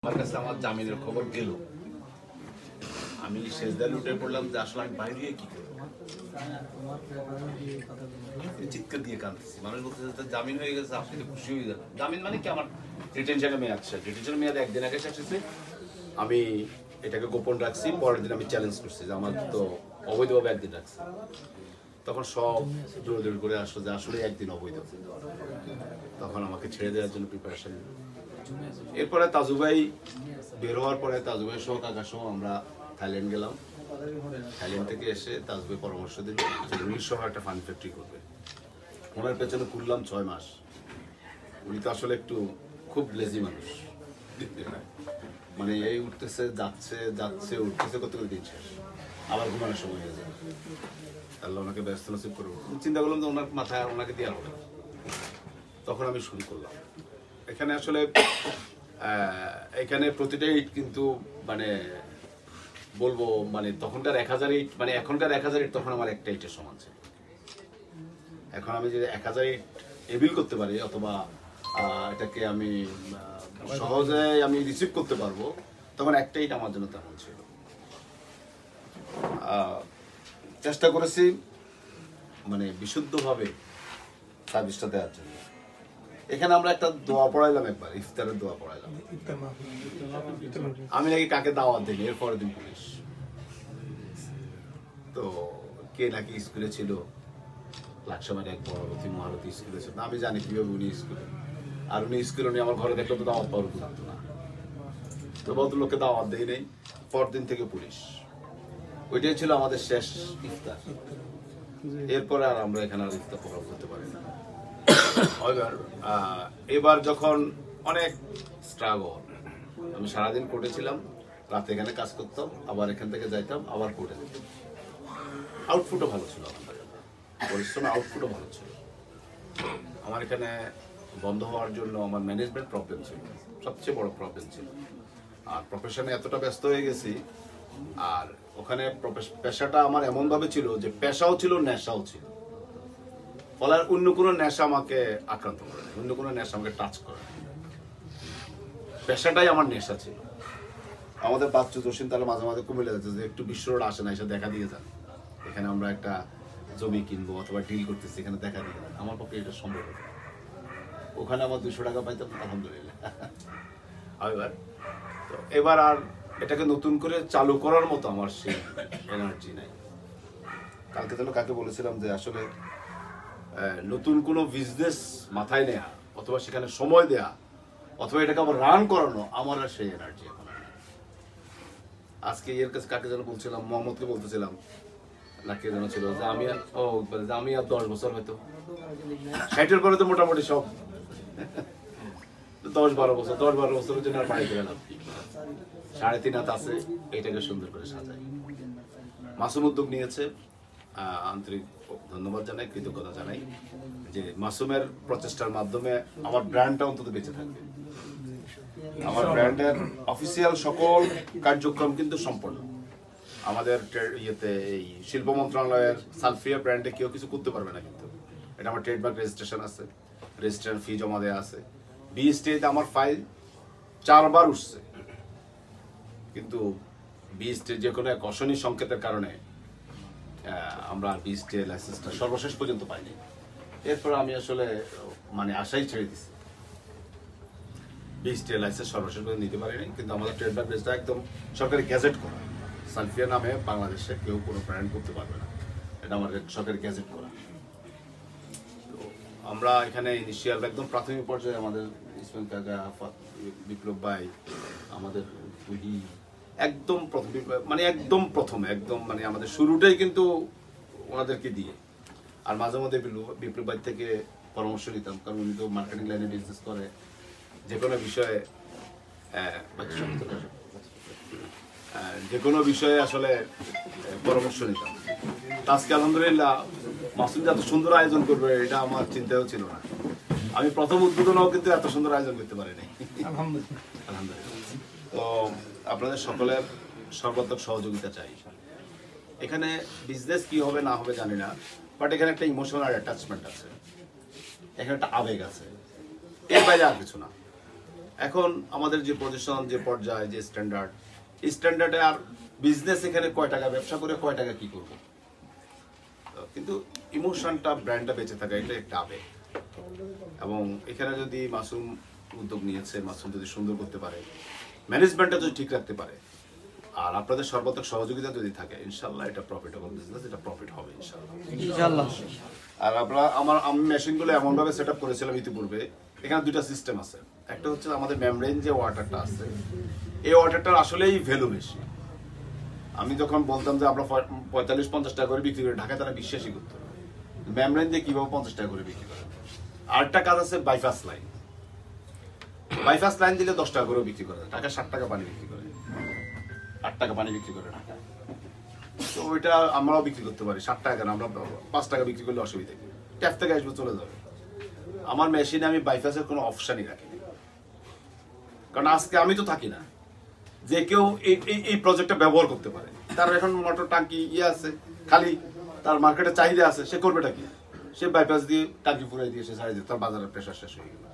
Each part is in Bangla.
আমার কাছে আমার জামিনের খবর গেল, আমি শেষদার উঠে পড়লাম যে আসলে আমি বাইরে গিয়ে কি করবো, চিৎকার দিয়ে কাঁদতেছি। মানুষ বলতেছে জামিন হয়ে গেছে, আপনি তো খুশি হয়ে যাবেন। জামিন মানে কি, আমার ডিটেনশনের মেয়াদ শেষ। ডিটেনশনের মেয়াদ একদিন আগে শেষ হয়েছে, আমি এটাকে গোপন রাখছি। পরের দিন আমি চ্যালেঞ্জ করছি যে আমার তো অবৈধভাবে একদিন রাখছি। তখন সব দৌড়দৌড়ি করে আসলো যে আসলে একদিন অবৈধ। তখন আমাকে ছেড়ে দেওয়ার জন্য প্রিপারেশন। এরপরে তাজুভাই বের হওয়ার পরে তাজুভাই সহ কাকা সহ আমরা থাইল্যান্ড গেলাম। থাইল্যান্ড থেকে এসে তাজুভাই পরামর্শ দিল যে উনি সহ একটা ফান ফ্যাক্টরি করবে। ওনার পেছনে ঘুরলাম 6 মাস। উনি তো আসলে একটু খুব লেজি মানুষ, মানে এই উঠতেছে যাচ্ছে যাচ্ছে উঠতেছে, কত করে দিন শেষ, আবার ঘুমানোর সময় হয়ে যায়। আল্লাহ ওনাকে ব্যস্ত নসিব করে। চিন্তা করলাম যে ওনার মাথায় ওনাকে দেওয়া হবে। তখন আমি শুরু করলাম। এখানে আসলে এখানে প্রতিটা ইট কিন্তু মানে বলবো মানে তখনকার 1000 ইট, মানে এখনকার 1000 ইট তখন আমার একটা ইটের সমান ছিল। এখন আমি যে 1000 ইট এবিল করতে পারি অথবা এটাকে আমি সহজে আমি রিসিভ করতে পারবো, তখন একটা ইট আমার জন্য তেমন ছিল। চেষ্টা করেছি মানে বিশুদ্ধভাবে সার্ভিসটা দেওয়ার জন্য। এখানে আমরা একটা দোয়া পড়াইলাম, একবার ইফতারের দোয়া পড়াইলাম। আমি নাকি কাকে দাওয়াত দিই, এর পরের দিন পুলিশ তো কে নাকি স্কুলে ছিল, লাকসামের এক পরবর্তী মহারতী স্কুলে ছিল। আমি জানি কিভাবে উনি স্কুলে, আর উনি স্কুলে উনি আমার ঘরে দেখলে তো দাওয়াত পাওয়ার উপযুক্ত না। তো ভদ্রলোককে দাওয়াত দেই নেই, পরদিন থেকে পুলিশ। ওইটাই ছিল আমাদের শেষ ইফতার। এরপরে আর আমরা এখানে আর ইফতার প্রোগ্রাম করতে পারি না। এবার যখন অনেক স্ট্রাগল, আমি সারাদিন কোর্টে ছিলাম, রাতে এখানে কাজ করতাম, আবার এখান থেকে যাইতাম, আবার কোর্টে যেতাম। আউটপুটও ভালো ছিল, পরিশ্রমের আউটপুটও ভালো ছিল। আমার এখানে বন্ধ হওয়ার জন্য আমার ম্যানেজমেন্ট প্রবলেম ছিল, সবচেয়ে বড় প্রবলেম ছিল। আর প্রফেশনে এতটা ব্যস্ত হয়ে গেছি, আর ওখানে পেশাটা আমার এমনভাবে ছিল যে পেশাও ছিল, নেশাও ছিল। ফলে অন্য কোনো নেশা আমাকে আক্রান্ত করে, অন্য কোনো নেশা আমাকে টাচ করে। পেশাটাই আমার নেশা ছিল। আমাদের বাচ্চু জসিম তাহলে মাঝে মাঝে কুমিল্লা যাচ্ছে যে একটু বিশ্ব রোড আসে না, এসে দেখা দিয়ে যান, এখানে আমরা একটা জমি কিনবো অথবা ডিল করতেছি, এখানে দেখা দিয়ে যান। আমার পক্ষে এটা সম্ভব হবে। ওখানে আমার 200 টাকা পাইতাম, আলহামদুলিল্লাহ। এবার আর এটাকে নতুন করে চালু করার মতো আমার সেই এনার্জি নাই। কালকে যেন কাকে বলেছিলাম যে আসলে নতুন কোনো বিজনেস মাথায় নেয়া অথবা সেখানে সময় দেয়া অথবা এটাকে আবার রান করানো, আমার আর সেই এনার্জি এখন। আজকে এর কাছে কাকে যেন বলছিলাম, মোহাম্মদকে বলতেছিলাম না কে যেন ছিল, যে আমি আর 10 বছর হয়তো 60-এর পরে তো মোটামুটি সব 10-12 বছরের জন্য আর বাড়ি গেলাম। 3.5 হাত আছে, এটাকে সুন্দর করে সাজাই। মাসুম উদ্যোগ নিয়েছে, আন্তরিক ধন্যবাদ জানাই, কৃতজ্ঞতা জানাই যে মাসুমের প্রচেষ্টার মাধ্যমে আমার ব্র্যান্ডটা অন্তত বেঁচে থাকবে। আমার ব্র্যান্ডের অফিসিয়াল সকল কার্যক্রম কিন্তু সম্পন্ন। আমাদের ইয়েতে এই শিল্প মন্ত্রণালয়ের সালফিয়া ব্র্যান্ডে কেউ কিছু করতে পারবে না, কিন্তু এটা আমার ট্রেডমার্ক রেজিস্ট্রেশন আছে, রেজিস্ট্রেশন ফি জমা দেওয়া আছে। বিএসটিতে আমার ফাইল 4 বার উঠছে, কিন্তু বিএসটি যে কোনো এক অশনি সংকেতের কারণে আমরা বিএসটি লাইসেন্সটা সর্বশেষ পর্যন্ত পাইনি। এরপর আমি আসলে মানে আশাই ছেড়ে দিছি, বিএসটি লাইসেন্স সর্বশেষ পর্যন্ত নিতে পারিনি। কিন্তু আমাদের ট্রেডমার্ক রেজিস্টার একদম সরকারি গ্যাজেট করা, সালফিয়া নামে বাংলাদেশে কেউ কোনো ব্র্যান্ড করতে পারবে না, এটা আমার সরকারি গ্যাজেট করা। তো আমরা এখানে ইনিশিয়াল একদম প্রাথমিক পর্যায়ে আমাদের ইসমাইল কাকা, বিপ্লব ভাই, আমাদের একদম প্রথমে একদম মানে আমাদের শুরুটাই কিন্তু ওনাদেরকে দিয়ে। আর মাঝে মধ্যে বিপ্লব ভাই থেকে পরামর্শ নিতাম, কারণ উনি তো মার্কেটিং লাইনে বিজনেস করে, যে কোনো বিষয়ে আসলে পরামর্শ নিতাম। আজকে আলহামদুলিল্লাহ মাসুম এত সুন্দর আয়োজন করবে এটা আমার চিন্তাও ছিল না। আমি প্রথম উদ্বোধনও কিন্তু এত সুন্দর আয়োজন করতে পারিনি, আলহামদুলিল্লাহ। তো আপনাদের সকলের সর্বাত্মক সহযোগিতা চাই। এখানে বিজনেস কি হবে না হবে জানি না, বাট এখানে একটা ইমোশনাল অ্যাটাচমেন্ট আছে, এখানে একটা আবেগ আছে, এর বাইরে আর কিছু না। এখন আমাদের যে পজিশন, যে পর্যায়ে, যে স্ট্যান্ডার্ড, এই স্ট্যান্ডার্ডে আর বিজনেস এখানে কয় টাকা ব্যবসা করে কয় টাকা কি করব, কিন্তু ইমোশনটা, ব্র্যান্ডটা বেঁচে থাকা, এটা একটা আবেগ। এবং এখানে যদি মাসুম উদ্যোগ নিয়েছে, মাসুম যদি সুন্দর করতে পারে, ম্যানেজমেন্টটা যদি ঠিক রাখতে পারে, আর আপনাদের সর্বাত্মক সহযোগিতা যদি থাকে, ইনশাল্লাহ এটা প্রফিটেবল বিজনেস, এটা প্রফিট হবে ইনশাল্লাহ। আর আমি মেশিনগুলো এমনভাবে সেট আপ করেছিলাম ইতিপূর্বে, এখানে দুইটা সিস্টেম আছে। একটা হচ্ছে আমাদের মেমব্রেন যে ওয়াটারটা আছে, এই ওয়াটারটার আসলেই ভ্যালু বেশি। আমি যখন বলতাম যে আমরা 45-50 টাকা করে বিক্রি করি, ঢাকায় তারা বিশ্বাসই করতো না মেমব্রেন দিয়ে কিভাবে 50 টাকা করে বিক্রি করে। আরেকটা কাজ আছে বাইপাস লাইন। বাইপাস লাইন দিলে 10 টাকা করে বিক্রি করে, ঢাকা 60 টাকা পানি বিক্রি করে, 8 টাকা পানি বিক্রি করে ঢাকা। তো ওইটা আমরাও বিক্রি করতে পারি 60 টাকা, আমরা 5 টাকা বিক্রি করলে অসুবিধা নেই, ট্যাপ থেকে আসবে চলে যাবে। আমার মেশিনে আমি বাইপাসের কোনো অপশনই রাখি, কারণ আজকে আমি তো থাকি না, যে কেউ এই প্রজেক্টটা ব্যবহার করতে পারে। তার এখন মোটর টাঙ্কি আছে, খালি তার মার্কেটে চাহিদা আছে, সে করবেটা কি? সে বাইপাস দিয়ে টাঙ্কি ফুরাই দিয়ে সে ছাড়িয়ে দিয়ে তার বাজারের প্রেশার শেষ হয়ে গেল।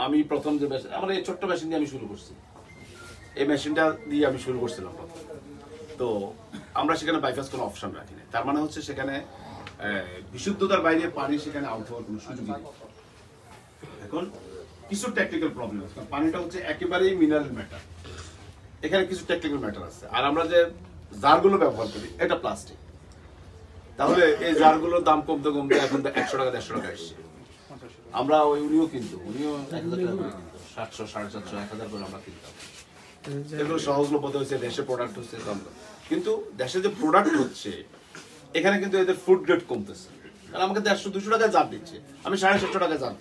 আমি প্রথম যে মেশিন, আমার এই ছোট্ট মেশিন দিয়ে আমি শুরু করছি, এই মেশিনটা দিয়ে আমি শুরু করছিলাম প্রথম। তো আমরা সেখানে বাইপাস কোনো অপশন রাখি না, তার মানে হচ্ছে সেখানে বিশুদ্ধতার বাইরে পানি সেখানে আউট হওয়ার কোনো সুযোগ নেই। এখন কিছু টেকনিক্যাল প্রবলেম আছে, পানিটা হচ্ছে একেবারেই মিনারেল ম্যাটার, এখানে কিছু টেকনিক্যাল ম্যাটার আছে। আর আমরা যে জারগুলো ব্যবহার করি এটা প্লাস্টিক, তাহলে এই জারগুলোর দাম কমতে কমতে এখন 100 টাকা 150 টাকা আসছে। আমরা উনিও 1000 টাকা করে কিনতো, 700, 750, 1000 করে আমরা কিনতাম। এগুলো সহজলভ্য হয়েছে, দেশে প্রোডাক্ট হচ্ছে, কিন্তু দেশে যে প্রোডাক্ট হচ্ছে এখানে কিন্তু এদের ফুড গ্রেড কমতেছে। কারণ আমাকে 150-200 টাকায় জার দিচ্ছে, আমি 750 টাকায় জার দিচ্ছি।